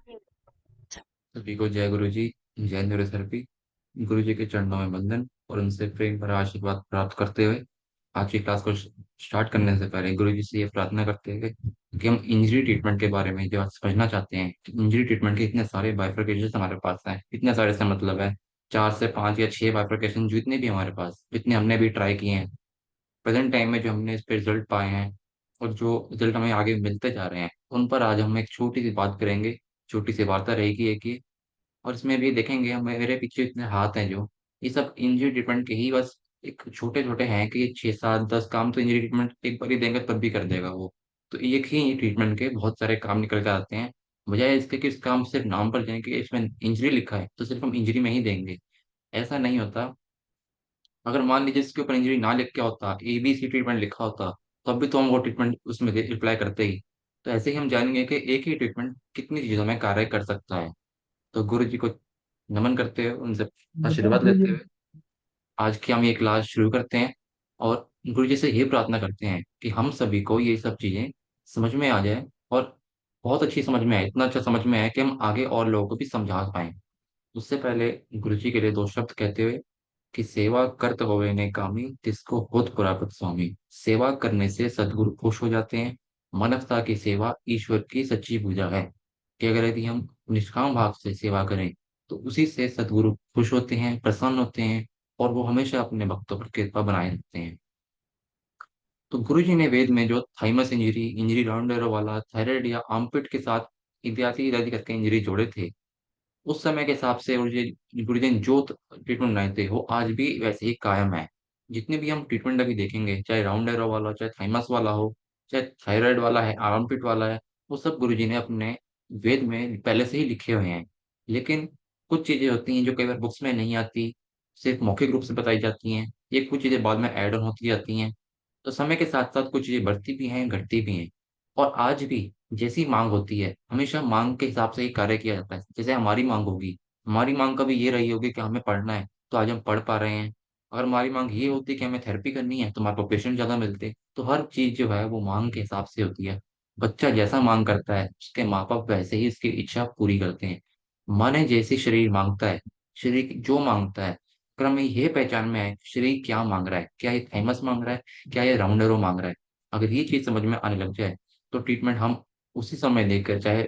सभी को जय गुरु जी। जय न्यूरोथेरेपी। गुरु जी के चरणों में वंदन और उनसे प्रेम भरा आशीर्वाद प्राप्त करते हुए आज की क्लास को स्टार्ट करने से पहले गुरु जी से ये प्रार्थना करते हैं कि हम इंजरी ट्रीटमेंट के बारे में जो आज समझना चाहते हैं कि इंजरी ट्रीटमेंट के इतने सारे बाइफरकेशन हमारे पास हैं, इतने सारे से मतलब है 4 से 5 या 6 बाइफरकेशन जितने भी हमारे पास, जितने हमने भी ट्राई किए हैं प्रेजेंट टाइम में, जो हमने इस पे रिजल्ट पाए हैं और जो रिजल्ट हमें आगे मिलते जा रहे हैं, उन पर आज हम एक छोटी सी बात करेंगे। छोटी सी वार्ता रहेगी एक ही। और इसमें भी देखेंगे हम, मेरे पीछे इतने हाथ हैं जो, ये सब इंजरी ट्रीटमेंट के ही बस एक छोटे छोटे हैं कि ये 6 7 10 काम तो इंजरी ट्रीटमेंट एक बार ही देंगे तब भी कर देगा वो। तो एक ही ट्रीटमेंट के बहुत सारे काम निकल कर आते हैं। बजाय इसके कि इस काम सिर्फ नाम पर जाए कि इसमें इंजरी लिखा है तो सिर्फ हम इंजरी में ही देंगे, ऐसा नहीं होता। अगर मान लीजिए इसके ऊपर इंजरी ना लिख के होता, ABC ट्रीटमेंट लिखा होता, तब भी तो हम वो ट्रीटमेंट उसमें रिप्लाई करते ही। तो ऐसे ही हम जानेंगे कि एक ही ट्रीटमेंट कितनी चीजों में कार्य कर सकता है। तो गुरु जी को नमन करते हुए, उनसे आशीर्वाद लेते हुए आज की हम ये क्लास शुरू करते हैं। और गुरु जी से ये प्रार्थना करते हैं कि हम सभी को ये सब चीजें समझ में आ जाए, और बहुत अच्छी समझ में आए, इतना अच्छा समझ में आए कि हम आगे और लोगों को भी समझा पाए। उससे पहले गुरु जी के लिए 2 शब्द कहते हुए कि सेवा करत होवे ने कामी तिसको होत प्राप्त स्वामी। सेवा करने से सदगुरु खुश हो जाते हैं। मानवता की सेवा ईश्वर की सच्ची पूजा है। कि अगर यदि हम निष्काम भाव से सेवा करें तो उसी से सदगुरु खुश होते हैं, प्रसन्न होते हैं, और वो हमेशा अपने भक्तों पर कृपा बनाए रखते हैं। तो गुरु जी ने वेद में जो thymus injury, injury round arrow वाला, थायराइड या आर्मपिट के साथ इत्यादि इत्यादि करके इंजरी जोड़े थे, उस समय के हिसाब से गुरुजन जो ट्रीटमेंट बनाए थे वो आज भी वैसे ही कायम है। जितने भी हम ट्रीटमेंट अभी देखेंगे, चाहे राउंड एरो वाला हो, चाहे थाइमस वाला हो, चाहे थायराइड वाला है, आर्मपिट वाला है, वो सब गुरुजी ने अपने वेद में पहले से ही लिखे हुए हैं। लेकिन कुछ चीजें होती हैं जो कई बार बुक्स में नहीं आती, सिर्फ मौखिक रूप से बताई जाती हैं। ये कुछ चीजें बाद में ऐड ऑन होती जाती हैं। तो समय के साथ साथ कुछ चीजें बढ़ती भी हैं, घटती भी हैं। और आज भी जैसी मांग होती है, हमेशा मांग के हिसाब से ही कार्य किया जाता है। जैसे हमारी मांग होगी, हमारी मांग कभी ये रही होगी कि हमें पढ़ना है, तो आज हम पढ़ पा रहे हैं। अगर हमारी मांग ये होती कि हमें थेरेपी करनी है तो हमारे को पेशेंट ज्यादा मिलते। तो हर चीज जो है वो मांग के हिसाब से होती है। बच्चा जैसा मांग करता है उसके माँ बाप वैसे ही उसकी इच्छा पूरी करते हैं। मन जैसी शरीर मांगता है, शरीर जो मांगता है। अगर हमें ये पहचान में आए शरीर क्या मांग रहा है, क्या ये थैमस मांग रहा है, क्या ये राउंडरो मांग रहा है, अगर ये चीज समझ में आने लग जाए तो ट्रीटमेंट हम उसी समय लेकर, चाहे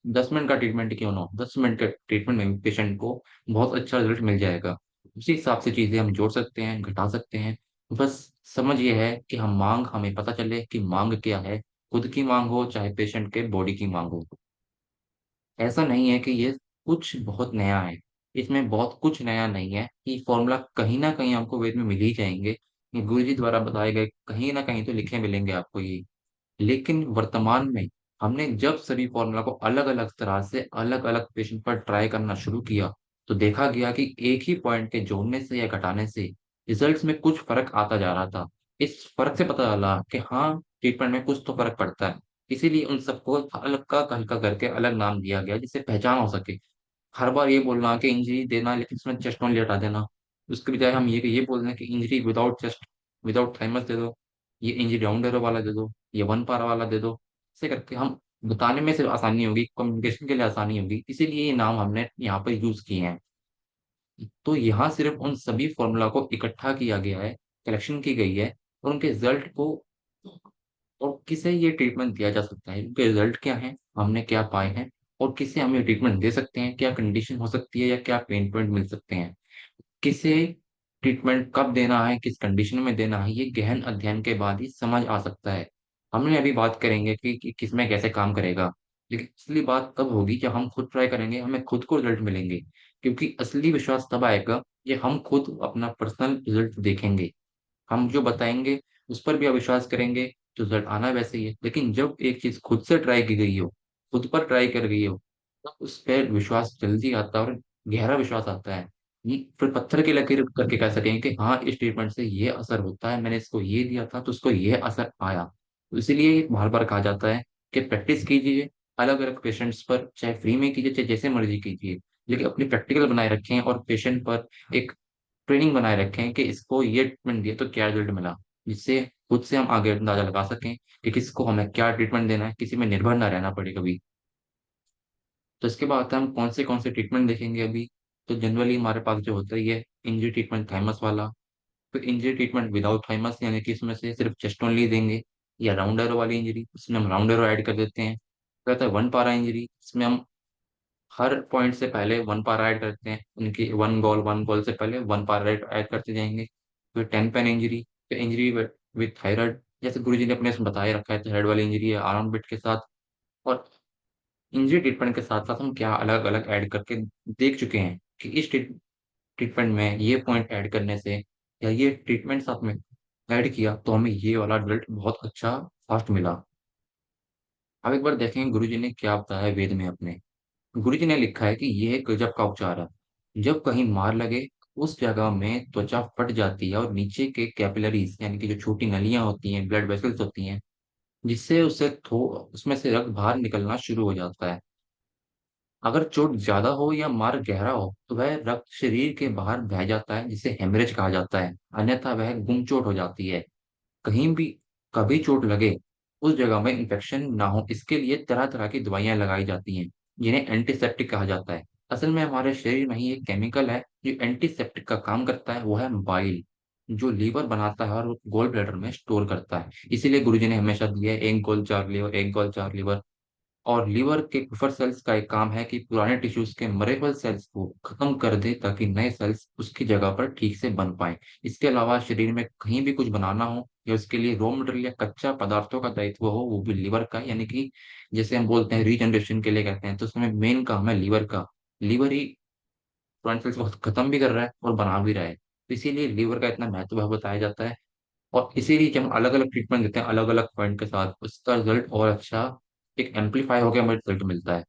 10 मिनट का ट्रीटमेंट क्यों ना हो, 10 मिनट के ट्रीटमेंट में पेशेंट को बहुत अच्छा रिजल्ट मिल जाएगा। उसी हिसाब से चीजें हम जोड़ सकते हैं, घटा सकते हैं। बस समझ ये है कि हम मांग, हमें पता चले कि मांग क्या है। खुद की मांग हो चाहे पेशेंट के बॉडी की मांग हो, ऐसा नहीं है कि ये कुछ बहुत नया है। इसमें बहुत कुछ नया नहीं है। ये फॉर्मूला कहीं ना कहीं आपको वेद में मिल ही जाएंगे, ये गुरु जी द्वारा बताए गए कहीं ना कहीं तो लिखे मिलेंगे आपको ये। लेकिन वर्तमान में हमने जब सभी फॉर्मूला को अलग अलग तरह से अलग अलग पेशेंट पर ट्राई करना शुरू किया, तो देखा गया कि एक ही पॉइंट के जोड़ने से या घटाने से रिजल्ट्स में कुछ फर्क आता जा रहा था। इस फर्क से पता चला कि हाँ, ट्रीटमेंट में कुछ तो फर्क पड़ता है। इसीलिए उन सबको हल्का हल्का करके अलग नाम दिया गया जिससे पहचान हो सके। हर बार ये बोलना कि इंजरी देना लेकिन इसमें चेस्ट ओनली हटा देना, उसके बजाय हम ये बोल दें कि injury without chest, without thymus दे दो, ये इंजरी राउंड एरो वाला दे दो, ये वन पारा वाला दे दो। ऐसे करके हम बताने में सिर्फ आसानी होगी, कम्युनिकेशन के लिए आसानी होगी, इसीलिए ये नाम हमने यहाँ पर यूज किए हैं। तो यहाँ सिर्फ उन सभी फॉर्मूला को इकट्ठा किया गया है, कलेक्शन की गई है, और उनके रिजल्ट को, और किसे ये ट्रीटमेंट दिया जा सकता है, उनके रिजल्ट क्या है, हमने क्या पाए हैं, और किसे हम ये ट्रीटमेंट दे सकते हैं, क्या कंडीशन हो सकती है या क्या पेन पॉइंट मिल सकते हैं, किसे ट्रीटमेंट कब देना है, किस कंडीशन में देना है, ये गहन अध्ययन के बाद ही समझ आ सकता है। हमने अभी बात करेंगे कि किसमें कैसे काम करेगा, लेकिन असली बात तब होगी जब हम खुद ट्राई करेंगे, हमें खुद को रिजल्ट मिलेंगे। क्योंकि असली विश्वास तब आएगा ये हम खुद अपना पर्सनल रिजल्ट देखेंगे। हम जो बताएंगे उस पर भी अविश्वास करेंगे तो रिजल्ट आना वैसे ही है। लेकिन जब एक चीज खुद से ट्राई की गई हो, खुद पर ट्राई कर गई हो, तो उस पर विश्वास जल्दी आता है, और गहरा विश्वास आता है। फिर पत्थर की लकीर करके कह सकेंगे कि हाँ, इस ट्रीटमेंट से ये असर होता है, मैंने इसको ये दिया था तो उसको ये असर आया। तो इसीलिए बार बार कहा जाता है कि प्रैक्टिस कीजिए अलग अलग पेशेंट्स पर, चाहे फ्री में कीजिए चाहे जैसे मर्जी कीजिए, लेकिन अपनी प्रैक्टिकल बनाए रखें और पेशेंट पर एक ट्रेनिंग बनाए रखें कि इसको ये ट्रीटमेंट दिया तो क्या रिजल्ट मिला, जिससे खुद से हम आगे अंदाजा लगा सकें कि किसको हमें क्या ट्रीटमेंट देना है, किसी में निर्भर ना रहना पड़े कभी। तो इसके बाद आता है हम कौन से ट्रीटमेंट देखेंगे अभी। तो जनरली हमारे पास जो होता ही है इंजरी ट्रीटमेंट थाइमस वाला। फिर इंजरी ट्रीटमेंट विदाउट थाइमस, यानी कि इसमें से सिर्फ चेस्ट ओनली देंगे। या राउंड एरो वाली इंजरी, इसमें हम राउंड एरो ऐड कर देते हैं। फिर आता है वन पारा इंजरी, इसमें हम हर पॉइंट से पहले वन पारा ऐड करते हैं, उनकी वन गोल से पहले वन पारा ऐड करते जाएंगे। फिर टेन पेन इंजरी, फिर इंजरी विद थायराइड, जैसे गुरु जी ने अपने इसमें बताया रखा है थायराइड वाली इंजरी है आर्म बिट के साथ। और इंजरी ट्रीटमेंट के साथ साथ हम क्या अलग अलग ऐड करके देख चुके हैं कि इस ट्रीटमेंट में ये पॉइंट ऐड करने से या ये ट्रीटमेंट साथ में ऐड किया तो हमें ये वाला रिजल्ट बहुत अच्छा फास्ट मिला। अब एक बार देखेंगे गुरु जी ने क्या बताया है वेद में अपने। गुरु जी ने लिखा है कि यह एक गजब का उपचार है। जब कहीं मार लगे, उस जगह में त्वचा फट जाती है और नीचे के कैपिलरीज यानी कि जो छोटी नलियां होती हैं, ब्लड वेसल्स होती हैं, जिससे उसे थो उसमें से रक्त बाहर निकलना शुरू हो जाता है। अगर चोट ज्यादा हो या मार गहरा हो तो वह रक्त शरीर के बाहर बह जाता है, जिसे हेमरेज कहा जाता है। अन्यथा वह गुमचोट हो जाती है। कहीं भी कभी चोट लगे, उस जगह में इंफेक्शन ना हो, इसके लिए तरह तरह की दवाइयां लगाई जाती हैं, जिन्हें एंटीसेप्टिक कहा जाता है। असल में हमारे शरीर में ही एक केमिकल है जो एंटीसेप्टिक का काम करता है, वो है बाइल, जो लीवर बनाता है और गोल ब्लैडर में स्टोर करता है। इसीलिए गुरुजी ने हमेशा दिया है एक गोल चार लीवर, एक गोल चार लीवर। और लीवर के बफर सेल्स का एक काम है कि पुराने टिश्यूज के मरे हुए सेल्स को खत्म कर दे ताकि नए सेल्स उसकी जगह पर ठीक से बन पाए। इसके अलावा शरीर में कहीं भी कुछ बनाना हो या उसके लिए रॉ मटेरियल या कच्चा पदार्थों का दायित्व हो, वो भी लीवर का है। यानी कि जैसे हम बोलते हैं रीजनरेशन के लिए कहते हैं, तो उसमें मेन काम है लीवर का। लीवर ही पुराने सेल्स को खत्म भी कर रहा है और बना भी रहा है, तो इसीलिए लीवर का इतना महत्व बताया जाता है। और इसीलिए जब हम अलग अलग ट्रीटमेंट देते हैं अलग अलग पॉइंट के साथ, उसका रिजल्ट और अच्छा एक एम्पलीफाई होकर हमें रिजल्ट मिलता है।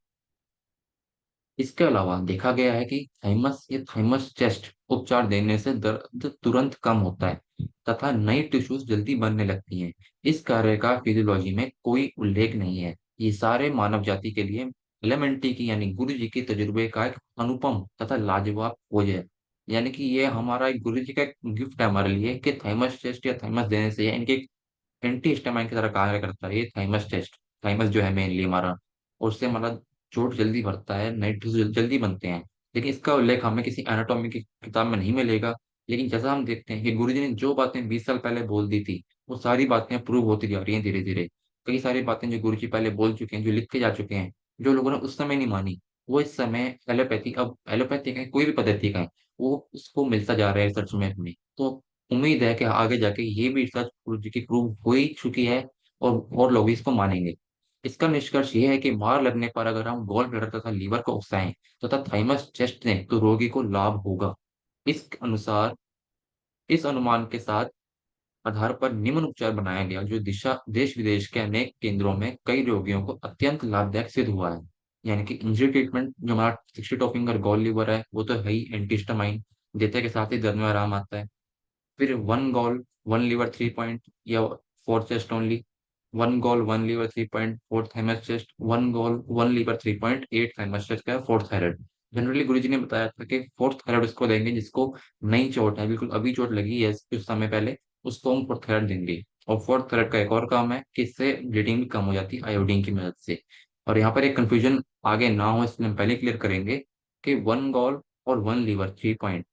इसके अलावा देखा गया है कि थाइमस या थाइमस चेस्ट उपचार देने से दर्द तुरंत कम होता है तथा नई टिश्यूज जल्दी बनने लगती हैं। इस कार्य का फिजियोलॉजी में कोई उल्लेख नहीं है। ये सारे मानव जाति के लिए एलिमेंटी की यानी गुरु जी के तजुर्बे का एक अनुपम तथा लाजवाब खोज है। यानी कि ये हमारा एक गुरु जी का एक गिफ्ट है हमारे लिए कि थाइमस टेस्ट या थाइमस देने से या इनके एंटी हिस्टामाइन की तरह कार्य करता है ये थाइमस टेस्ट। थाइमस जो है मेनली हमारा, और उससे हमारा चोट जल्दी भरता है, नए टिश्यू जल्दी बनते हैं। लेकिन इसका उल्लेख हमें किसी एनाटॉमी की किताब में नहीं मिलेगा। लेकिन जैसा हम देखते हैं कि गुरुजी ने जो बातें 20 साल पहले बोल दी थी, वो सारी बातें प्रूव होती जा रही हैं धीरे धीरे। कई सारी बातें जो गुरुजी पहले बोल चुके हैं, जो लिख के जा चुके हैं, जो लोगों ने उस समय नहीं मानी, वो इस समय एलोपैथी, अब एलोपैथी का है, कोई भी पद्धति का है, वो उसको मिलता जा रहा है रिसर्च में अपनी। तो उम्मीद है कि आगे जाके ये भी रिसर्च गुरु जी की प्रूव हो ही चुकी है और लोग भी इसको मानेंगे। इसका निष्कर्ष ये है कि मार लगने पर अगर हम गॉल ब्लैडर तथा लीवर को उकसाएं तथा थाइमस टेस्ट दें तो रोगी को लाभ होगा। इस अनुसार इस अनुमान के साथ आधार पर निम्न उपचार बनाया गया, जो दिशा देश विदेश के अनेक केंद्रों में कई रोगियों को अत्यंत लाभदायक सिद्ध हुआ है। यानी कि इंजरी ट्रीटमेंट जो हमारा 62 फिंगर गॉल लीवर है, वो तो है ही एंटीस्टामाइन देते के साथ ही दर्द में आराम आता है। फिर one gall one liver 3 point या four chest only, one gall one liver 3 point fourth thymus chest, one gall one liver 3 point 8 thymus chest का फोर्थ थायराइड। जनरली गुरु जी ने बताया था कि फोर्थ थायराइड उसको देंगे जिसको नई चोट है, बिल्कुल अभी चोट लगी है कुछ समय पहले, उसको हम फोर्थ थायराइड देंगे। और फोर्थ थायराइड का एक और काम है कि इससे ब्लीडिंग भी कम हो जाती है आयोडीन की मदद से। और यहाँ पर एक कंफ्यूजन आगे ना हो इसलिए हम पहले क्लियर करेंगे कि वन गोल और वन लीवर 3 पॉइंट,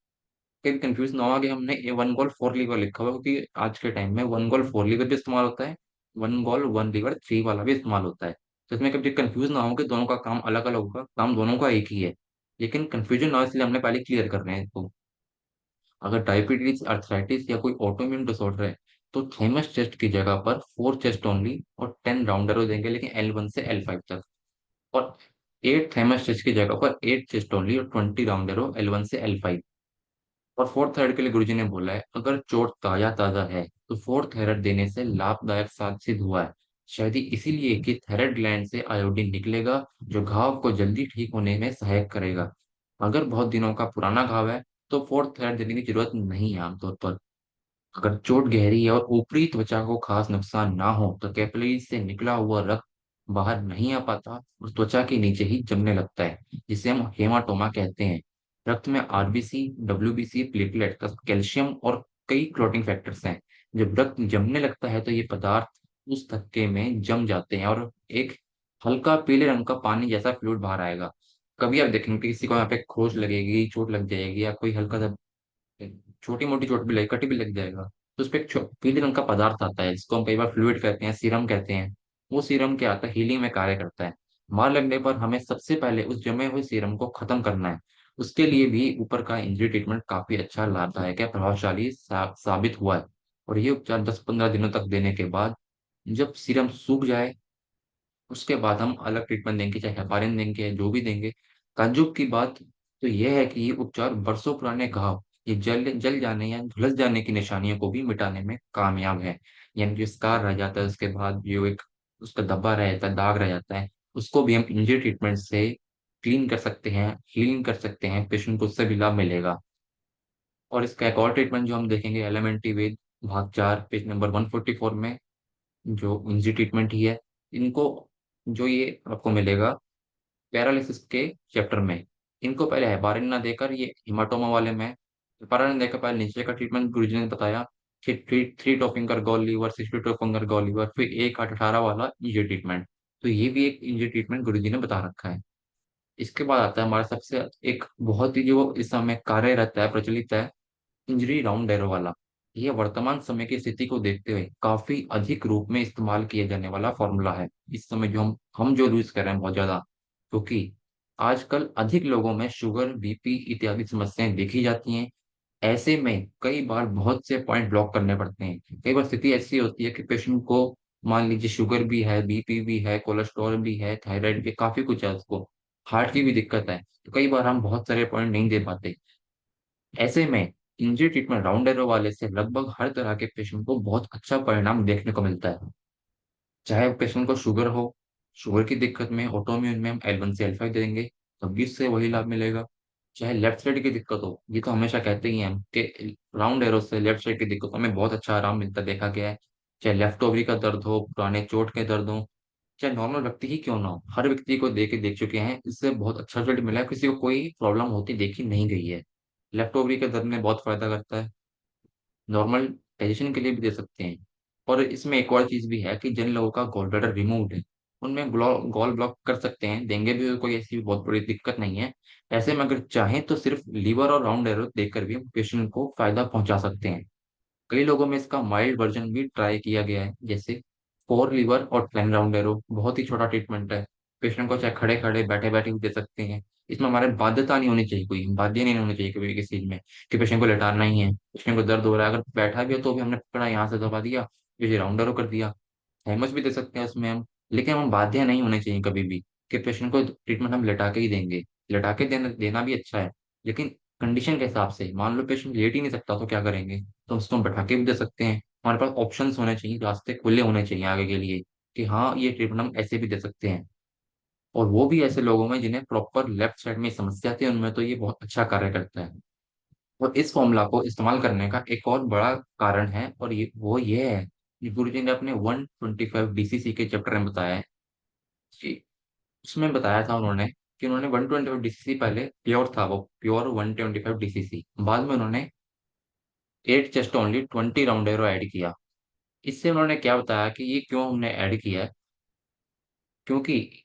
कहीं कंफ्यूज ना हो कि हमने ए वन गोल फोर लीवर लिखा हुआ है, क्योंकि आज के टाइम में वन गोल फोर लीवर भी इस्तेमाल होता है, one gall one liver three वाला भी इस्तेमाल होता है। तो इसमें कभी कंफ्यूज ना हो कि दोनों का काम अलग अलग होगा, काम दोनों का एक ही है। लेकिन कंफ्यूजन ना हो इसलिए हमने पहले क्लियर कर रहे हैं इसको। अगर डायबिटीज, अर्थराइटिस या कोई ऑटोइम्यून डिसऑर्डर है तो थाइमस चेस्ट की जगह पर फोर चेस्ट ओनली और 10 राउंडर हो देंगे, लेकिन L1 से L5 तक। और एट थाइमस चेस्ट की जगह पर एट चेस्ट ओनली और 20 राउंडर हो L1 से L5। और फोर्थ थायराइड के लिए गुरुजी ने बोला है अगर चोट ताजा ताजा है तो फोर्थ थायराइड देने से लाभदायक सिद्ध हुआ है। शायद ही इसीलिए कि थायराइड ग्लैंड से आयोडीन निकलेगा, जो घाव को जल्दी ठीक होने में सहायक करेगा। अगर बहुत दिनों का पुराना घाव है तो फोर्थ थायराइड देने की जरूरत नहीं है आमतौर पर। अगर चोट गहरी है और ऊपरी त्वचा को खास नुकसान ना हो तो कैपिलरीज से निकला हुआ रक्त बाहर नहीं आ पाता और त्वचा के नीचे ही जमने लगता है, जिसे हम हेमाटोमा कहते हैं। रक्त में आरबीसी, डब्ल्यूबीसी, प्लेटलेट, कैल्शियम और कई क्लॉटिंग फैक्टर्स हैं। जब रक्त जमने लगता है तो ये पदार्थ उस थक्के में जम जाते हैं और एक हल्का पीले रंग का पानी जैसा फ्लूइड बाहर आएगा। कभी आप देखेंगे कि किसी को यहाँ पे खरोच लगेगी, चोट लग जाएगी, या कोई हल्का सा छोटी मोटी चोट भी लगे, कटी भी लग जाएगा, तो उस पे एक पीले रंग का पदार्थ आता है जिसको हम कई बार फ्लूइड कहते हैं, सीरम कहते हैं। वो सीरम क्या आता है, हीलिंग में कार्य करता है। मार लगने पर हमें सबसे पहले उस जमे हुए सीरम को खत्म करना है। उसके लिए भी ऊपर का इंजरी ट्रीटमेंट काफी अच्छा, लाभदायक है, प्रभावशाली साबित हुआ है। और ये उपचार 10-15 दिनों तक देने के बाद जब सीरम सूख जाए, उसके बाद हम अलग ट्रीटमेंट देंगे, चाहे हेपारिन देंगे या जो भी देंगे। ताज्जुब की बात तो यह है कि ये उपचार बरसों पुराने घाव, ये जल जल जाने या झुलस जाने की निशानियों को भी मिटाने में कामयाब है। यानी जो स्कार रह जाता है उसके बाद जो एक उसका धब्बा रह जाता है, दाग रह जाता है, उसको भी हम इंजरी ट्रीटमेंट से क्लीन कर सकते हैं, हीलिंग कर सकते हैं, पेशेंट को उससे भी लाभ मिलेगा। और इसका एक और ट्रीटमेंट जो हम देखेंगे, एलिमेंट्री वेद भाग 4 पेज नंबर 144 में, जो इंजरी ट्रीटमेंट ही है, इनको जो ये आपको मिलेगा पैरालिसिस के चैप्टर में। इनको पहले हेपारिन ना देकर, ये हिमाटोमा वाले में हेपारिन देकर पहले नीचे का ट्रीटमेंट गुरुजी ने बताया, फिर थ्री थ्री टॉपिंगर गॉल लीवर, 62 टॉपिंगर गॉल लीवर, फिर 1-8-18 वाला इंजरी ट्रीटमेंट। तो ये भी एक इंजरी ट्रीटमेंट गुरुजी ने बता रखा है। इसके बाद आता है हमारा सबसे एक बहुत ही जो इस समय कार्यरत है, प्रचलित है, इंजरी राउंड एरो वाला। यह वर्तमान समय की स्थिति को देखते हुए काफी अधिक रूप में इस्तेमाल किया जाने वाला फॉर्मूला है इस समय, जो हम जो यूज कर रहे हैं बहुत ज्यादा, क्योंकि आजकल अधिक लोगों में शुगर, बीपी इत्यादि समस्याएं देखी जाती हैं। ऐसे में कई बार बहुत से पॉइंट ब्लॉक करने पड़ते हैं। कई बार स्थिति ऐसी होती है कि पेशेंट को, मान लीजिए शुगर भी है, बीपी भी है, कोलेस्ट्रॉल भी है, थायराइड भी, काफी कुछ है उसको, हार्ट की भी दिक्कत है, तो कई बार हम बहुत सारे पॉइंट नहीं दे पाते। ऐसे में इंजरी ट्रीटमेंट राउंड एरो वाले से लगभग हर तरह के पेशेंट को बहुत अच्छा परिणाम देखने को मिलता है। चाहे पेशेंट को शुगर हो, शुगर की दिक्कत में ऑटोम्यून में हम L1 से L5 देंगे, तब भी इससे वही लाभ मिलेगा। चाहे लेफ्ट साइड की दिक्कत हो, ये तो हमेशा कहते ही हैं हम कि राउंड एरो से लेफ्ट साइड की दिक्कत में बहुत अच्छा आराम मिलता देखा गया है। चाहे लेफ्ट ओवरी का दर्द हो, पुराने चोट के दर्द हो, चाहे नॉर्मल व्यक्ति ही क्यों ना हो, हर व्यक्ति को देख चुके हैं, इससे बहुत अच्छा रिजल्ट मिला है, किसी को कोई प्रॉब्लम होती देखी नहीं गई है। लेफ्ट ओवरी के दर्द में बहुत फायदा करता है, नॉर्मल डाइजेशन के लिए भी दे सकते हैं। और इसमें एक और चीज भी है कि जिन लोगों का गॉल ब्लैडर रिमूव्ड है, उनमें गॉल ब्लॉक कर सकते हैं, देंगे भी, कोई ऐसी बहुत बड़ी दिक्कत नहीं है। ऐसे में अगर चाहें तो सिर्फ लीवर और राउंड एरो देकर भी हम पेशेंट को फायदा पहुंचा सकते हैं। कई लोगों में इसका माइल्ड वर्जन भी ट्राई किया गया है, जैसे 4 लीवर और 10 राउंड एरो, बहुत ही छोटा ट्रीटमेंट है। पेशेंट को चाहे खड़े खड़े, बैठे बैठे भी दे सकते हैं। इसमें हमारे बाध्यता नहीं होनी चाहिए, कोई बाध्य नहीं होनी चाहिए कभी किसी चीज में, कि पेशेंट को लेटाना ही है, पेशेंट को दर्द हो रहा है, अगर बैठा भी है तो भी हमने पकड़ा यहाँ से दबा दिया, ये राउंड एरो कर दिया। थैमस भी दे सकते हैं उसमें हम, लेकिन हम बाध्य नहीं होने चाहिए कभी भी कि पेशेंट को ट्रीटमेंट हम लेटा के ही देंगे। लेटा के देना भी अच्छा है, लेकिन कंडीशन के हिसाब से। मान लो पेशेंट लेट ही नहीं सकता तो क्या करेंगे, तो उसको हम बैठा के भी दे सकते हैं। हमारे पास ऑप्शंस होने चाहिए, रास्ते खुले होने चाहिए आगे के लिए, कि हाँ ये ट्रीटमेंट हम ऐसे भी दे सकते हैं। और वो भी ऐसे लोगों में जिन्हें प्रॉपर लेफ्ट साइड में समस्या थी, उनमें तो ये बहुत अच्छा कार्य करता है। और इस फॉर्मूला को इस्तेमाल करने का एक और बड़ा कारण है, और ये है कि गुरु जी ने अपने 125 डीसीसी के चैप्टर में बताया है कि, उसमें बताया था उन्होंने कि उन्होंने 125 डीसीसी पहले प्योर था, वो प्योर 125 डीसीसी, बाद में उन्होंने 8 chest only 20 round arrow add किया। इससे उन्होंने क्या बताया कि ये क्यों हमने ऐड किया है, क्योंकि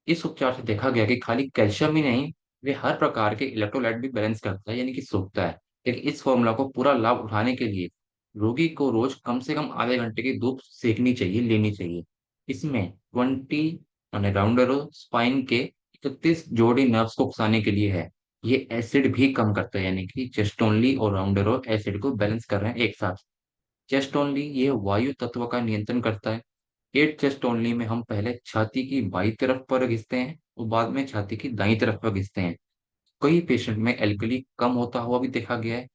इस उपचार से देखा गया कि खाली कैल्शियम ही नहीं, वे हर प्रकार के इलेक्ट्रोलाइट भी बैलेंस करता है, यानी कि सोखता है। लेकिन इस फॉर्मूला को पूरा लाभ उठाने के लिए रोगी को रोज कम से कम आधे घंटे की धूप सेकनी चाहिए, लेनी चाहिए। इसमें 20 माने राउंड एरो स्पाइन के 31 जोड़ी नर्व्स को उकसाने के लिए है। ये एसिड भी कम करता है, यानी कि चेस्ट ओनली और राउंड एरो एसिड को बैलेंस कर रहे हैं एक साथ। चेस्ट ओनली ये वायु तत्व का नियंत्रण करता है। 8 चेस्ट ओनली में हम पहले छाती की बाई तरफ पर घिसते हैं और बाद में छाती की दाईं तरफ पर घिसते हैं। कई पेशेंट में एल्कली कम होता हुआ भी देखा गया है,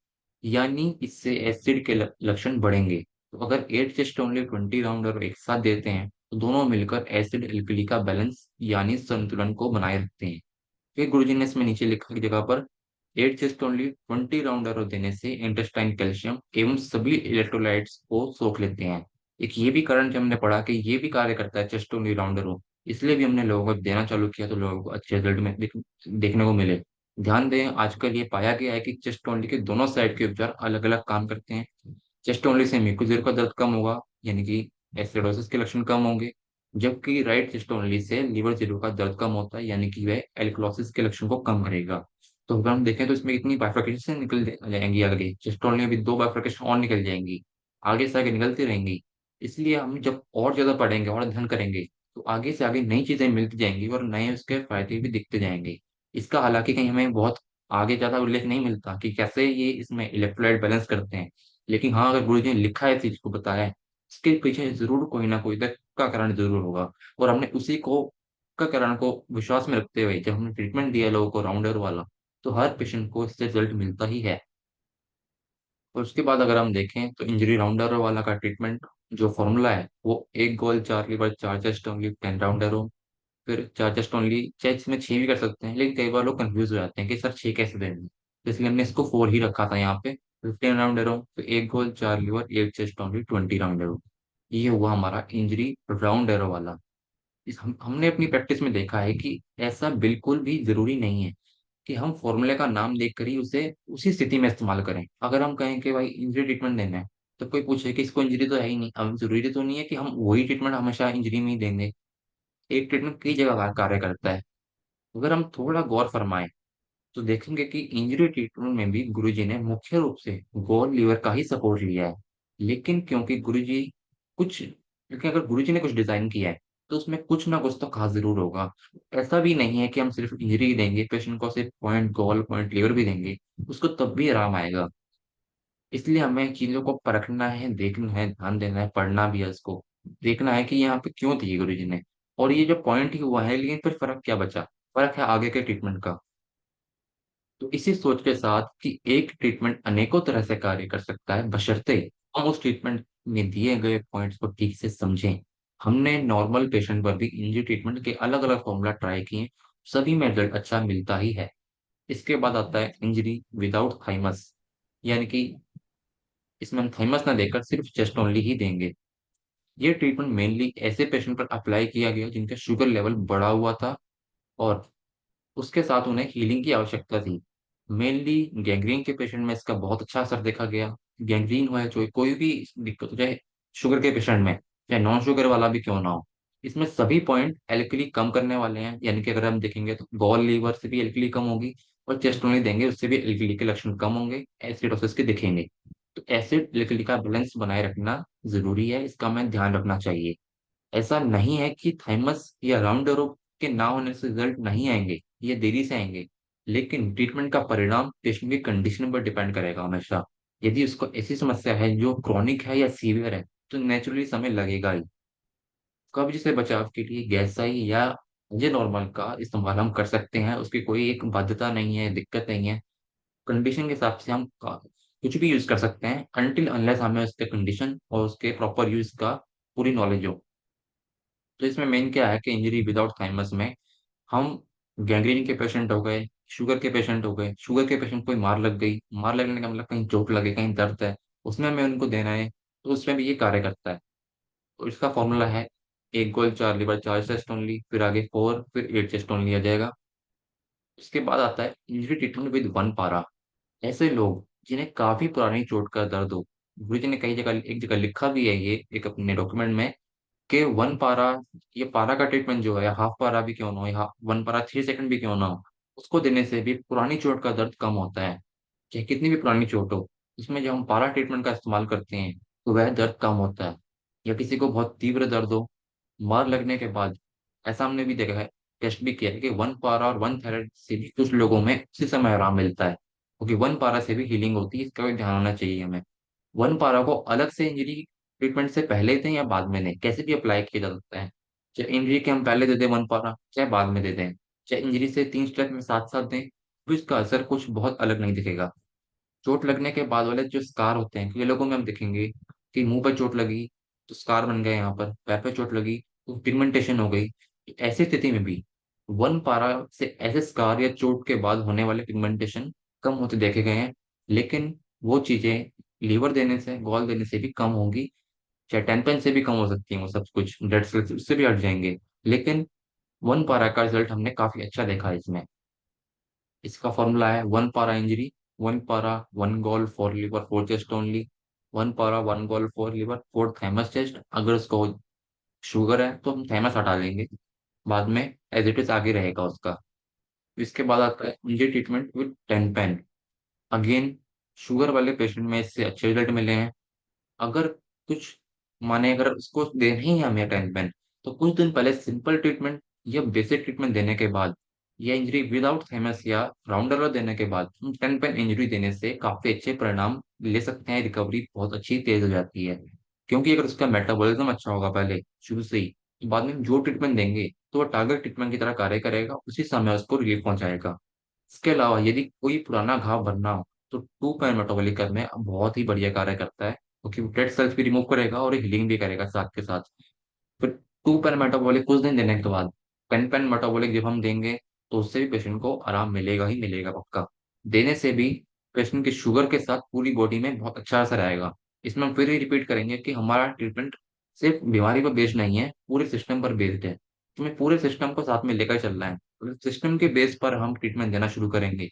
यानी इससे एसिड के लक्षण बढ़ेंगे। तो अगर 8 चेस्ट ओनली 20 राउंड और एक साथ देते हैं, तो दोनों मिलकर एसिड एल्कली का बैलेंस यानी संतुलन को बनाए रखते हैं। फिर गुरुजी ने इसमें नीचे लिखा की जगह पर, 8 चेस्ट ओनली 20 राउंड देने से इंटेस्टाइन कैल्शियम एवं सभी इलेक्ट्रोलाइट्स को सोख लेते हैं। एक ये भी कारण जो हमने पढ़ा कि ये भी कार्य करता है चेस्ट ओनली राउंड, इसलिए भी हमने लोगों को देना चालू किया, तो लोगों को अच्छे रिजल्ट में देखने को मिले। ध्यान दें, आजकल ये पाया गया है कि चेस्ट ओनली के दोनों साइड के उपचार अलग अलग काम करते हैं। चेस्ट ओनली से म्यूकोजेर का दर्द कम होगा, यानी कि एसिडोसिस के लक्षण कम होंगे। जबकि right chest only say liver zero का दर्द कम होता है, यानी कि वह एल्कलॉसिस के लक्षण को कम करेगा। तो अगर हम देखें तो इसमें इतनी बाइफरकेशन निकल जाएंगी, आगे चेस्ट ओनली में भी दो बाइफरकेशन और निकल जाएंगी, आगे से आगे निकलती रहेंगी। इसलिए हम जब और ज्यादा पढ़ेंगे और अध्ययन करेंगे तो आगे से आगे नई चीजें मिलती जाएंगी और नए उसके फायदे भी दिखते जाएंगे। इसका हालांकि कहीं हमें बहुत आगे ज्यादा उल्लेख नहीं मिलता कि कैसे ये इसमें इलेक्ट्रोलाइट बैलेंस करते हैं। लेकिन हाँ, अगर गुरु जी ने लिखा है, इस चीज को बताया है, इसके पीछे जरूर कोई ना कोई तर्क का कारण जरूर होगा। और हमने उसी को का कारण को विश्वास में रखते हुए जब हमने ट्रीटमेंट दिया लोगों को राउंडर वाला, तो हर पेशेंट को इससे रिजल्ट मिलता ही है। और उसके बाद अगर हम देखें तो इंजरी राउंडर वाला का ट्रीटमेंट जो फॉर्मूला है वो एक गोल चार लीवर चार चेस्ट ओनली 10 राउंडर हो। फिर चार चेस्ट ओनली, चेस्ट में छह भी कर सकते हैं, लेकिन कई बार लोग कंफ्यूज हो जाते हैं कि सर छह कैसे देंगे, तो इसलिए हमने इसको फोर ही रखा था यहाँ पे। 15 राउंडर हो तो एक गोल चार लीवर एक चेस्ट ओनली 20 राउंडर हो। ये हुआ हमारा इंजरी राउंड एरो वाला। हमने अपनी प्रैक्टिस में देखा है कि ऐसा बिल्कुल भी जरूरी नहीं है कि हम फॉर्मूले का नाम देखकर ही उसे उसी स्थिति में इस्तेमाल करें। अगर हम कहें कि भाई इंजरी ट्रीटमेंट देना है, तो कोई पूछे कि इसको इंजरी तो है ही नहीं, अब जरूरी तो नहीं है कि हम वही ट्रीटमेंट हमेशा इंजरी में ही देंगे। एक ट्रीटमेंट कई जगह कार्य करता है। अगर हम थोड़ा गौर फरमाएं तो देखेंगे कि इंजरी ट्रीटमेंट में भी गुरुजी ने मुख्य रूप से गोल लीवर का ही सपोर्ट लिया है। लेकिन क्योंकि गुरुजी कुछ लेकिन अगर गुरुजी ने कुछ डिजाइन किया है तो उसमें कुछ ना कुछ तो खास जरूर होगा। ऐसा भी नहीं है कि हम सिर्फ इंजरी ही देंगे, पेशेंट को सिर्फ पॉइंट गोल पॉइंट लीवर भी देंगे, उसको तब भी आराम आएगा। इसलिए हमें चीजों को परखना है, देखना है, ध्यान देना है, पढ़ना भी है उसको, देखना है कि यहाँ पे क्यों दिए गुरुजी ने। और ये जो पॉइंट ही हुआ है, लेकिन फिर फर्क क्या बचा? फर्क है आगे के ट्रीटमेंट का। तो इसी सोच के साथ कि एक ट्रीटमेंट अनेकों तरह से कार्य कर सकता है, बशर्ते हम उस ट्रीटमेंट में दिए गए पॉइंट्स को ठीक से समझें। हमने नॉर्मल पेशेंट पर भी इंजरी ट्रीटमेंट के अलग अलग फॉर्मूला ट्राई किए, सभी में रिजल्ट अच्छा मिलता ही है। इसके बाद आता है इंजरी विदाउट थाइमस, यानी कि इसमें हम थाइमस ना देकर सिर्फ चेस्ट ओनली ही देंगे। ये ट्रीटमेंट मेनली ऐसे पेशेंट पर अप्लाई किया गया जिनका शुगर लेवल बढ़ा हुआ था और उसके साथ उन्हें हीलिंग की आवश्यकता थी। मेनली गैंग्रीन के पेशेंट में इसका बहुत अच्छा असर देखा गया। गैंग्रीन हो या कोई भी दिक्कत हो, चाहे शुगर के पेशेंट में, चाहे नॉन शुगर वाला भी क्यों ना हो, इसमें सभी पॉइंट एल्कली कम करने वाले हैं। यानी कि अगर हम देखेंगे तो गॉल लीवर से भी एल्कली कम होगी, और चेस्ट ओनली देंगे उससे भी एल्कली के लक्षण कम होंगे, एसिडोसिस के दिखेंगे। तो एसिड एल्कली का बैलेंस बनाए रखना जरूरी है, इसका हमें ध्यान रखना चाहिए। ऐसा नहीं है कि थाइमस या राउंड एरो के ना होने से रिजल्ट नहीं आएंगे, ये देरी से आएंगे। लेकिन ट्रीटमेंट का परिणाम पेशेंट की कंडीशन पर डिपेंड करेगा हमेशा। यदि उसको ऐसी समस्या है जो क्रॉनिक है या सीवियर है, तो नेचुरली समय लगेगा ही। कब्ज से बचाव के लिए गैसाई या जे नॉर्मल का इस्तेमाल हम कर सकते हैं, उसकी कोई एक बाध्यता नहीं है, दिक्कत नहीं है। कंडीशन के हिसाब से हम कुछ भी यूज कर सकते हैं, अनटिल अनलेस हमें उसके कंडीशन और उसके प्रॉपर यूज का पूरी नॉलेज हो। तो इसमें मेन क्या है कि इंजरी विदाउट थाइमस में हम गैंग्रीन के पेशेंट हो गए, शुगर के पेशेंट हो गए, शुगर के पेशेंट कोई मार लग गई, मार लगने का मतलब कहीं चोट लगे, कहीं दर्द है, उसमें हमें उनको देना है, तो उसमें भी ये कार्य करता है। तो इसका फॉर्मूला है एक गोल चार लीवर चार चेस्ट ओनली, फिर आगे फोर, फिर एट चेस्ट ओनली आ जाएगा। उसके बाद आता है इंजरी ट्रीटमेंट विद वन पारा। ऐसे लोग जिन्हें काफी पुरानी चोट का दर्द हो, गुरुजी ने कई जगह एक जगह लिखा भी है ये एक अपने डॉक्यूमेंट में, कि वन पारा, ये पारा का ट्रीटमेंट जो है, हाफ पारा भी क्यों ना हो या वन पारा 6 सेकंड भी क्यों ना हो, उसको देने से भी पुरानी चोट का दर्द कम होता है। चाहे कितनी भी पुरानी चोट हो, उसमें जब हम पारा ट्रीटमेंट का इस्तेमाल करते हैं तो वह दर्द कम होता है। या किसी को बहुत तीव्र दर्द हो मार लगने के बाद, ऐसा हमने भी देखा है, टेस्ट भी किया है कि वन पारा और वन थायराइड से भी कुछ लोगों में उसी समय आराम मिलता है, क्योंकि वन पारा से भी हीलिंग होती है। इसका भी ध्यान होना चाहिए हमें। वन पारा को अलग से इंजरी ट्रीटमेंट से पहले दें या बाद में दें, कैसे भी अप्लाई किया जा सकता है। चाहे इंजरी के हम पहले दे दें वन पारा, चाहे बाद में दे दें, चाहे इंजरी से 3 स्टेप में साथ साथ दें, तो इसका असर कुछ बहुत अलग नहीं दिखेगा। चोट लगने के बाद वाले जो स्कार होते हैं, कई लोगों में हम देखेंगे कि मुंह पर चोट लगी तो स्कार बन गए, यहाँ पर पैर पे चोट लगी तो पिगमेंटेशन हो गई। तो ऐसी स्थिति में भी वन पारा से ऐसे स्कार या चोट के बाद होने वाले पिगमेंटेशन कम होते देखे गए हैं। लेकिन वो चीजें लीवर देने से, गॉल देने से भी कम होंगी। चाहे 10 पेन से भी कम हो सकती है, वो सब कुछ ब्लड सेल्स उससे भी हट जाएंगे। लेकिन वन पारा का रिजल्ट हमने काफी अच्छा देखा है इसमें। इसका फॉर्मूला है वन पारा इंजरी, वन पारा one gall four liver four chest only, one पारा one gall four liver four thymus chest. अगर उसको शुगर है तो हम थैमस हटा लेंगे, बाद में एज इट इज आगे रहेगा उसका। इसके बाद आता है injury treatment with ten pain. Again, sugar वाले पेशेंट में इससे अच्छे रिजल्ट मिले हैं। अगर कुछ माने अगर उसको देना ही है हमें टेन पेन, तो कुछ दिन पहले सिंपल ट्रीटमेंट या बेसिक ट्रीटमेंट देने के बाद, या इंजरी विदाउट थैमस या राउंडर देने के बाद हम टेन पेन इंजरी देने से काफी अच्छे परिणाम ले सकते हैं। रिकवरी बहुत अच्छी तेज हो जाती है, क्योंकि अगर उसका मेटाबॉलिज्म अच्छा होगा पहले शुरू से ही, तो बाद में हम जो ट्रीटमेंट देंगे तो वो टारगेट ट्रीटमेंट की तरह कार्य करेगा, उसी समय उसको रिलीफ पहुंचाएगा। इसके अलावा यदि कोई पुराना घाव भरना हो, तो टू पैन मेटाबॉलिक में बहुत ही बढ़िया कार्य करता है, क्योंकि वो डेड सेल्स भी रिमूव करेगा और हीलिंग भी करेगा साथ के साथ। फिर टू पैन मेटाबॉलिक कुछ दिन देने के बाद पेन पेन मेटाबॉलिक जब हम देंगे, तो उससे भी पेशेंट को आराम मिलेगा ही मिलेगा पक्का। देने से भी पेशेंट की शुगर के साथ पूरी बॉडी में बहुत अच्छा असर आएगा। इसमें हम फिर ही रिपीट करेंगे कि हमारा ट्रीटमेंट सिर्फ बीमारी पर बेस्ड नहीं है, पूरे सिस्टम पर बेस्ड है। तुम्हें पूरे सिस्टम को साथ में लेकर चलना है। अगर सिस्टम के बेस पर हम ट्रीटमेंट देना शुरू करेंगे,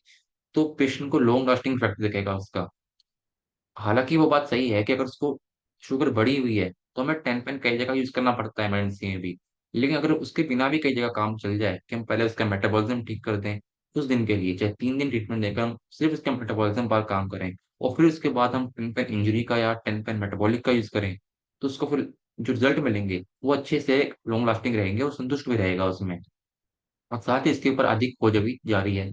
तो पेशेंट को लॉन्ग लास्टिंग इफेक्ट दिखेगा उसका। हालांकि वो बात सही है कि अगर उसको शुगर बढ़ी हुई है, तो हमें टेन पेन कई जगह यूज करना पड़ता है इमरजेंसी में भी। लेकिन अगर उसके बिना भी कई जगह काम चल जाए कि हम पहले उसका मेटाबॉलिज्म ठीक कर दें, कुछ दिन के लिए चाहे 3 दिन ट्रीटमेंट देकर हम सिर्फ उसके मेटाबॉलिज्म पर काम करें, और फिर उसके बाद हम टेन पेन इंजरी का या टेन पेन मेटाबॉलिक का यूज करें, तो उसको फिर जो रिजल्ट मिलेंगे वो अच्छे से लॉन्ग लास्टिंग रहेंगे और संतुष्ट भी रहेगा उसमें। और साथ ही इसके ऊपर अधिक खोज अभी जारी है।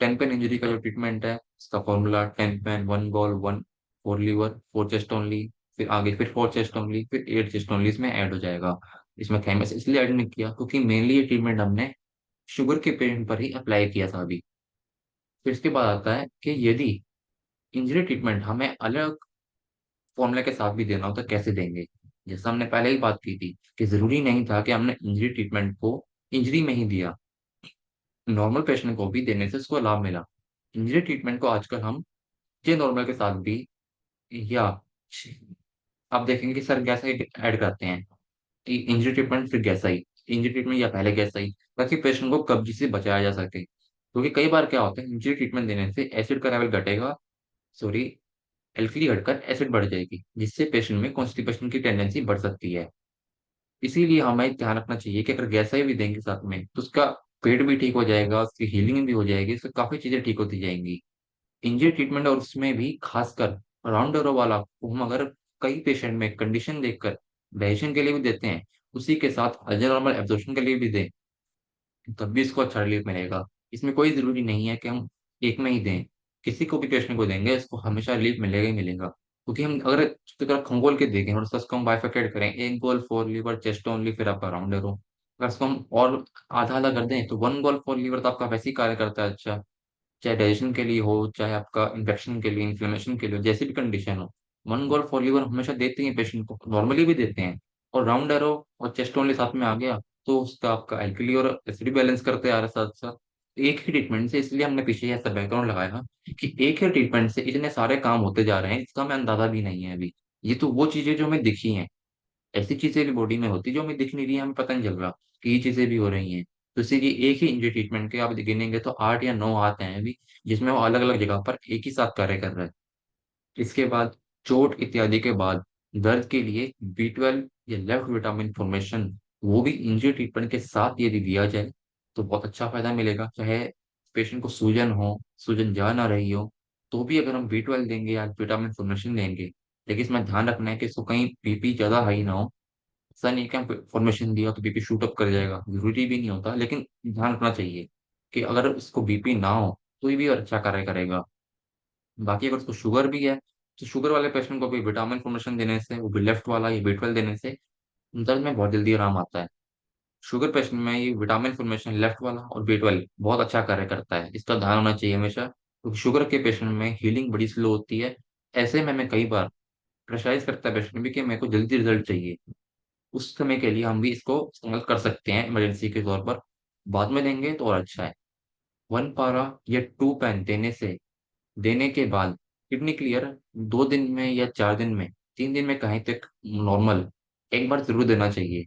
टेन पेन इंजरी का जो ट्रीटमेंट है, इसका formula ten pain, one ball, one four liver, four chest only, फिर आगे फिर फोर चेस्ट ओनली, फिर एट चेस्ट ओनली इसमें ऐड हो जाएगा। इसमें थैमस इसलिए ऐड नहीं किया क्योंकि मेनली ये ट्रीटमेंट हमने शुगर के पेशेंट पर ही अप्लाई किया था अभी। फिर इसके बाद आता है कि यदि इंजरी ट्रीटमेंट हमें अलग फॉर्मूला के साथ भी देना हो तो कैसे देंगे। जैसा हमने पहले ही बात की थी कि जरूरी नहीं था कि हमने इंजरी ट्रीटमेंट को इंजरी में ही दिया, नॉर्मल पेशेंट को भी देने से उसको लाभ मिला। इंजरी ट्रीटमेंट को आजकल हम जे नॉर्मल के साथ भी, या आप देखेंगे कि सर गैस ऐड करते हैं, इंजरी ट्रीटमेंट फिर गैसा ही, इंजरी ट्रीटमेंट या पहले गैसा ही, ताकि पेशेंट को कब्ज से बचाया जा सके। क्योंकि कई बार क्या होता है, इंजरी ट्रीटमेंट देने से एसिड का लेवल घटेगा, सॉरी, एल्कली घटकर एसिड बढ़ जाएगी, जिससे पेशेंट में कॉन्स्टिपेशन की टेंडेंसी बढ़ सकती है। इसीलिए हमें ध्यान रखना चाहिए कि अगर गैसा ही भी देंगे साथ में, तो उसका पेट भी ठीक हो जाएगा, उसकी हीलिंग भी हो जाएगी, उससे काफी चीजें ठीक होती जाएंगी। इंजरी ट्रीटमेंट और उसमें भी खासकर राउंड एरो वाला को हम अगर कई पेशेंट में कंडीशन देखकर डाइजेशन के लिए भी देते हैं, उसी के साथ अजर नॉर्मल एब्जॉर्प्शन के लिए भी दें, तब भी इसको अच्छा रिलीफ मिलेगा। इसमें कोई जरूरी नहीं है कि हम एक में ही दें, किसी को भी पेशेंट को देंगे इसको हमेशा रिलीफ मिलेगा ही मिलेगा। क्योंकि हम अगर अगर खंगोल के देखें और उसको हम बाइफरकेट करें, एक गोल फोर लीवर चेस्ट ओनली फिर आपका राउंड एरो, अगर उसको हम और आधा आधा कर दें, तो वन गोल फोर लीवर तो आपका वैसे ही कार्य करता है अच्छा, चाहे डाइजेशन के लिए हो, चाहे आपका इन्फेक्शन के लिए, इन्फ्लेमेशन के लिए, जैसी भी कंडीशन हो। वन गोल फॉर लीवर हमेशा देते हैं पेशेंट को, नॉर्मली भी देते हैं। और राउंड एरो और चेस्ट ओनली साथ में आ गया, तो उसका आपका एल्कली और एसिड बैलेंस करते आ रहा है साथ साथ। एक ही ट्रीटमेंट से, इसलिए हमने पीछे ये ऐसा बैकग्राउंड लगाया कि एक ही ट्रीटमेंट से इतने सारे काम होते जा रहे हैं, इसका हमें अंदाजा भी नहीं है अभी। ये तो वो चीजें जो हमें दिखी हैं, ऐसी चीजें भी बॉडी में होती जो हमें दिख नहीं रही है, हमें पता नहीं चल रहा कि ये चीजें भी हो रही हैं। तो इसीलिए एक ही इंजरी ट्रीटमेंट के आप गिनेंगे तो 8 या 9 हाथ हैं अभी, जिसमें वो अलग अलग जगह पर एक ही साथ कार्य कर रहा है। इसके बाद चोट इत्यादि के बाद दर्द के लिए B12 या लेफ्ट विटामिन फॉर्मेशन, वो भी इंजरी ट्रीटमेंट के साथ यदि दिया जाए तो बहुत अच्छा फायदा मिलेगा। चाहे पेशेंट को सूजन हो, सूजन जा ना रही हो, तो भी अगर हम B12 देंगे या विटामिन फॉर्मेशन देंगे, लेकिन इसमें ध्यान रखना है कि इसको कहीं बीपी ज्यादा हाई ना हो। ऐसा नहीं कि हम फॉर्मेशन दिया तो बीपी शूट अप कर जाएगा, जरूरी भी नहीं होता, लेकिन ध्यान रखना चाहिए कि अगर उसको बीपी ना हो तो ये भी अच्छा कार्य करेगा। बाकी अगर उसको शुगर भी है, तो शुगर वाले पेशेंट को भी विटामिन फॉर्मेशन देने से, वो भी लेफ्ट वाला या B12 देने से दर्द में बहुत जल्दी आराम आता है। शुगर पेशेंट में ये विटामिन फॉर्मेशन लेफ्ट वाला और B12 बहुत अच्छा कार्य करता है, इसका ध्यान होना चाहिए हमेशा, क्योंकि शुगर के पेशेंट में हीलिंग बड़ी स्लो होती है। ऐसे में मैं कई बार प्रेशराइज करता है पेशेंट भी कि मेरे को जल्दी रिजल्ट चाहिए, उस समय के लिए हम भी इसको इस्तेमाल कर सकते हैं इमरजेंसी के तौर पर। बाद में देंगे तो और अच्छा है। वन पारा या टू पेन देने के बाद किडनी क्लियर 2 दिन में या 4 दिन में, 3 दिन में कहीं तक नॉर्मल, एक बार जरूर देना चाहिए।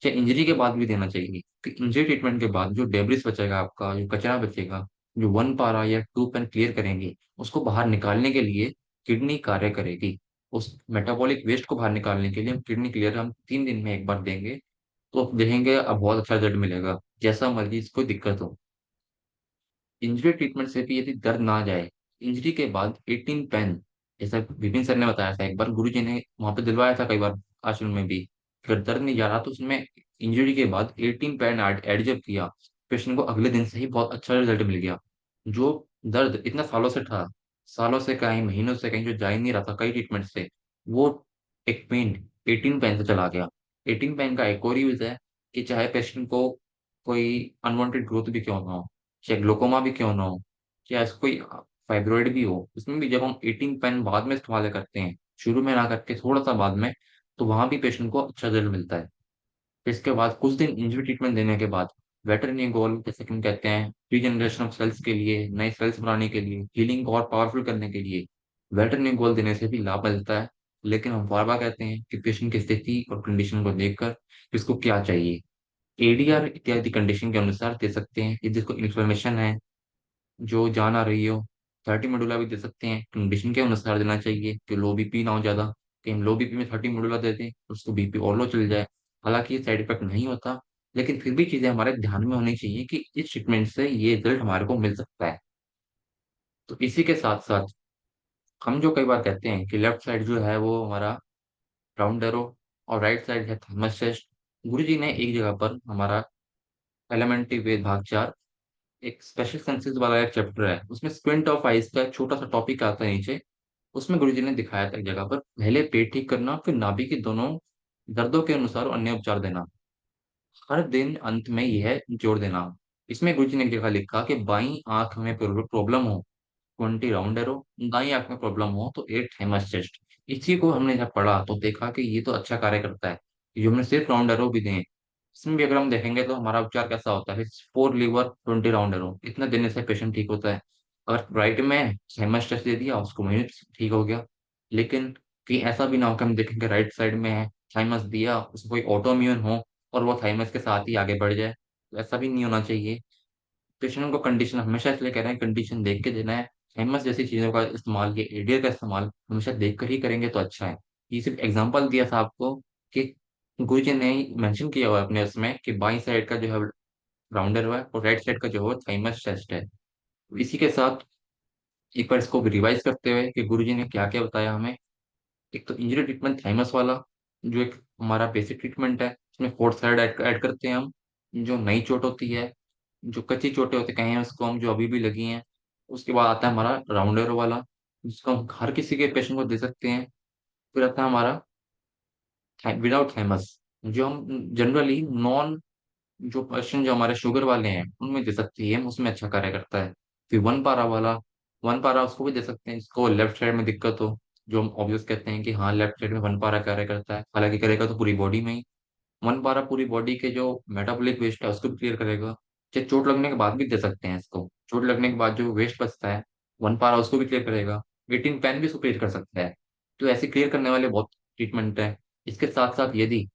चाहे इंजरी के बाद भी देना चाहिए, कि इंजरी ट्रीटमेंट के बाद जो डेब्रिस बचेगा आपका, जो कचरा बचेगा, जो वन पारा या टू पेन क्लियर करेंगे, उसको बाहर निकालने के लिए किडनी कार्य करेगी। उस मेटाबॉलिक वेस्ट को बाहर निकालने के लिए हम किडनी क्लियर हम 3 दिन में एक बार देंगे, तो आप देखेंगे अब बहुत अच्छा रिजल्ट मिलेगा, जैसा मर्जी कोई दिक्कत हो। इंजरी ट्रीटमेंट से भी यदि दर्द ना जाए, इंजरी के बाद 18 पेन, जैसा विपिन सर ने बताया था, एक बार गुरु जी ने वहां पे दिलवाया था कई बार आश्रम में भी, अगर दर्द नहीं जा रहा तो उसमें इंजरी के बाद 18 पेन ऐड जब किया, पेशेंट को अगले दिन से ही बहुत अच्छा रिजल्ट मिल गया। जो दर्द इतना सालों से था, सालों से कहीं महीनों से कहीं जो जा ही नहीं रहा था कई ट्रीटमेंट से, वो एक पेन 18 पेन से चला गया। 18 पेन का एक और यूज है कि चाहे पेशेंट को कोई अनवांटेड ग्रोथ भी क्यों ना हो, चाहे ग्लोकोमा भी क्यों ना हो, चाहे इसको कोई फाइब्रॉइड भी हो, उसमें भी जब हम 18 पेन बाद में इस्तेमाल करते हैं, शुरू में ना करके थोड़ा सा बाद में, तो वहां भी पेशेंट को अच्छा रिजल्ट मिलता है। इसके बाद कुछ दिन इंजरी ट्रीटमेंट देने के बाद वेटरनी गोल, जैसे कि हम कहते हैं रीजनरेशन ऑफ सेल्स के लिए, नए सेल्स बनाने के लिए, हीलिंग को और पावरफुल करने के लिए वेटरनी गोल देने से भी लाभ मिलता है। लेकिन हम बार बार कहते हैं कि पेशेंट की स्थिति और कंडीशन को देखकर इसको क्या चाहिए, एडीआर इत्यादि कंडीशन के अनुसार दे सकते हैं। यदि इसको इन्फ्लेमेशन है जो जान आ रही हो, 30 मॉड्यूला भी दे सकते हैं, कंडीशन के अनुसार देना चाहिए कि लो बीपी ना हो ज्यादा, कि हम लो बीपी में 30 मॉड्यूला दे दें तो उसको बीपी और लो चल जाए। हालांकि ये साइड इफेक्ट नहीं होता, लेकिन फिर भी चीजें हमारे ध्यान में होनी चाहिए कि इस ट्रीटमेंट से ये रिजल्ट हमारे को मिल सकता है। तो इसी के साथ साथ हम जो कई बार कहते हैं कि लेफ्ट साइड जो है वो हमारा राउंड एरो और राइट साइड है थर्मस चेस्ट, गुरु जी ने एक जगह पर हमारा एलिमेंट्री वेद भाग 4, एक स्पेशल सेंसेस वाला एक चैप्टर है, उसमें स्क्विंट ऑफ आइज का एक छोटा सा टॉपिक आता है नीचे, उसमें गुरुजी ने दिखाया था एक जगह पर, पहले पेट ठीक करना फिर नाभि के दोनों दर्दों के अनुसार अन्य उपचार देना, हर दिन अंत में यह जोड़ देना। इसमें गुरुजी ने एक जगह लिखा कि बाई आंख में प्रॉब्लम हो 20 राउंड एरो, दाई आंख में प्रॉब्लम हो तो 8 हेमस चेस्ट। इसी को हमने जब पढ़ा तो देखा कि ये तो अच्छा कार्य करता है, जो हमने सिर्फ राउंड एरो भी दें, इसमें भी अगर हम देखेंगे तो हमारा उपचार कैसा होता है, 4 लीवर 20 राउंड एरो, इतना देने से पेशेंट ठीक होता है। अगर राइट में हेमस चेस्ट दे दिया उसको वहीं ठीक हो गया। लेकिन कहीं ऐसा भी ना हो कि हम देखेंगे राइट साइड में है, थाइमस दिया, उसको कोई ऑटोम्यून हो और वो थाइमस के साथ ही आगे बढ़ जाए, तो ऐसा भी नहीं होना चाहिए। पेशेंट को कंडीशन हमेशा इसलिए कह रहे हैं कंडीशन देख के देना है। हेमस जैसी चीजों का इस्तेमाल या एडियर का इस्तेमाल हमेशा देख कर ही करेंगे तो अच्छा है। ये सिर्फ एग्जांपल दिया था आपको कि गुरुजी ने मेंशन किया हुआ है अपने उसमें कि बाई साइड का जो है राउंडर हुआ है और राइट साइड का जो है थाइमस चेस्ट है। इसी के साथ एक बार इसको रिवाइज करते हुए कि गुरुजी ने क्या क्या बताया हमें। एक तो इंजरी ट्रीटमेंट थाइमस वाला, जो एक हमारा बेसिक ट्रीटमेंट है, इसमें फोर्थ साइड ऐड करते हैं हम। जो नई चोट होती है, जो कच्ची चोटें होती कहीं उसको हम जो अभी भी लगी हैं, उसके बाद आता है हमारा राउंडर वाला, जिसको हम हर किसी के पेशेंट को दे सकते हैं। फिर आता है हमारा विदाउट थाइमस, जो हम जनरली नॉन, जो पेशेंट जो हमारे शुगर वाले हैं उनमें दे सकती है, उसमें अच्छा कार्य करता है। फिर वन पारा वाला, वन पारा उसको भी दे सकते हैं जिसको लेफ्ट साइड में दिक्कत हो, जो हम ऑब्वियस कहते हैं कि हाँ लेफ्ट साइड में वन पारा कार्य करता है, हालांकि करेगा तो पूरी बॉडी में ही। वन पारा पूरी बॉडी के जो मेटाबॉलिक वेस्ट है उसको भी क्लियर करेगा। चाहे चोट लगने के बाद भी दे सकते हैं इसको, चोट लगने के बाद जो वेस्ट बचता है वन पारा उसको भी क्लियर करेगा, 18 पेन भी उसको क्लियर कर सकता है। तो ऐसे क्लियर करने वाले बहुत ट्रीटमेंट है। इसके साथ साथ यदि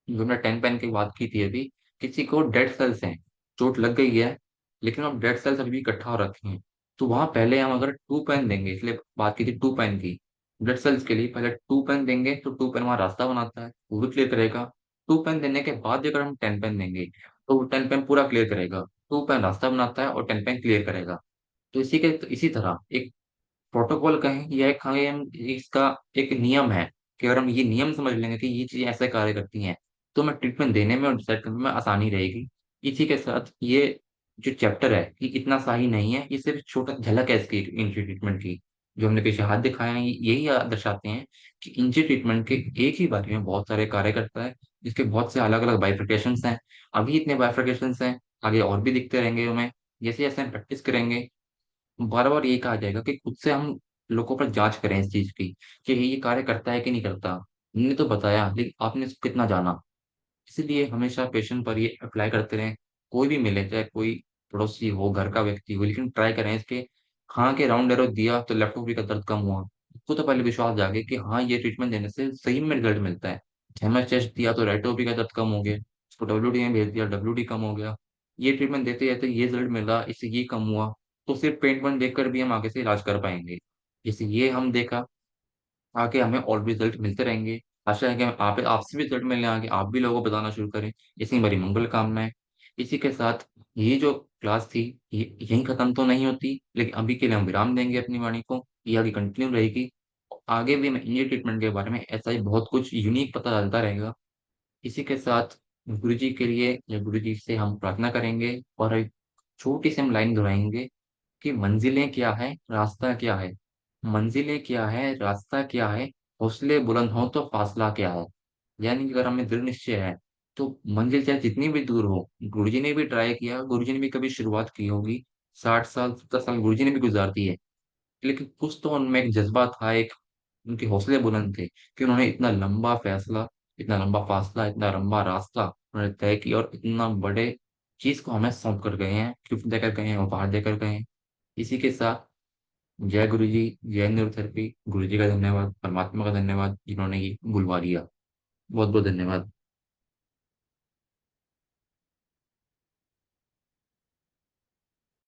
जो हमने 10 पेन की बात की थी अभी, किसी को डेड सेल्स हैं, चोट लग गई है लेकिन अब डेड सेल्स अभी भी इकट्ठा हो रखे हैं, तो वहां पहले हम अगर 2 पेन देंगे, इसलिए बात की थी 2 पेन की, ब्लड सेल्स के लिए पहले 2 पेन देंगे तो 2 पेन वहां रास्ता बनाता है वो भी क्लियर करेगा। 2 पेन देने के बाद अगर हम 10 पेन देंगे तो वो 10 पेन पूरा क्लियर करेगा, 2 पेन रास्ता बनाता है और 10 पेन क्लियर करेगा। तो इसी तरह एक प्रोटोकॉल कहें या एक कहें हम, इसका एक नियम है कि अगर हम ये नियम समझ लेंगे कि ये चीजें ऐसे कार्य करती हैं, तो हमें ट्रीटमेंट देने में और डिसाइड करने में आसानी रहेगी। इसी के साथ ये जो चैप्टर है ये इतना सा ही नहीं है, ये सिर्फ छोटा झलक है इसकी इंची ट्रीटमेंट की। जो हमने पीछे हाथ दिखाए हैं यही दर्शाते हैं कि इंची ट्रीटमेंट के एक ही बारे में बहुत सारे कार्य करता है, जिसके बहुत से अलग अलग बाइफरकेशंस हैं। अभी इतने बाइफरकेशंस हैं, आगे और भी दिखते रहेंगे हमें, जैसे जैसे हम प्रैक्टिस करेंगे बार बार ये कहा जाएगा कि खुद से हम लोगों पर जांच करें इस चीज की कि ये कार्य करता है कि नहीं करता। हमने तो बताया लेकिन आपने इसको कितना जाना। इसीलिए हमेशा पेशेंट पर ये अप्लाई करते रहें, कोई भी मिले, चाहे कोई पड़ोसी हो, घर का व्यक्ति हो, लेकिन ट्राई करें इसके। हाँ के राउंड एरो दिया तो लेफ्ट ओवरी का दर्द कम हुआ, उसको तो पहले विश्वास जागे कि हाँ ये ट्रीटमेंट देने से सही में रिजल्ट मिलता है। हेमर चेस्ट दिया तो राइट ओवरी का दर्द कम हो गया, उसको डब्ल्यू डी में भेज दिया, डब्ल्यू डी कम हो गया। ये ट्रीटमेंट देते देते ये रिजल्ट मिला, इससे ये कम हुआ, तो सिर्फ पेट देख कर भी हम आगे से इलाज कर पाएंगे। जैसे ये हम देखा आगे हमें और भी रिजल्ट मिलते रहेंगे। आशा है कि हम आप आपसे भी रिजल्ट मिलने आगे आप भी लोगों को बताना शुरू करें। इसी मेरी मंगल कामनाएं। इसी के साथ ये जो क्लास थी ये यहीं खत्म तो नहीं होती, लेकिन अभी के लिए हम विराम देंगे अपनी वाणी को। ये आगे कंटिन्यू रहेगी। आगे भी हमें इंडियन ट्रीटमेंट के बारे में ऐसा ही बहुत कुछ यूनिक पता चलता रहेगा। इसी के साथ गुरु जी के लिए या गुरु जी से हम प्रार्थना करेंगे और एक छोटी सी हम लाइन दोहराएंगे कि मंजिलें क्या है, रास्ता क्या है। मंजिलें क्या है, रास्ता क्या है, हौसले बुलंद हो तो फासला क्या है। यानी कि अगर हमें दृढ़ निश्चय है तो मंजिल चाहे जितनी भी दूर हो, गुरुजी ने भी ट्राई किया, गुरुजी ने भी कभी शुरुआत की होगी, 60 साल 70 साल गुरुजी ने भी गुजार दी है, लेकिन कुछ तो उनमें एक जज्बा था, एक उनके हौसले बुलंद थे कि उन्होंने इतना लंबा फैसला, इतना लंबा फासला, इतना लंबा रास्ता उन्होंने तय किया और इतना बड़े चीज को हमें सौंप कर गए हैं, गिफ्ट देकर गए हैं, उपहार देकर गए हैं। इसी के साथ जय गुरु जी, जय न्यूरोथेरेपी। गुरु जी का धन्यवाद, परमात्मा का धन्यवाद जिन्होंने ये बुलवा लिया। बहुत बहुत धन्यवाद।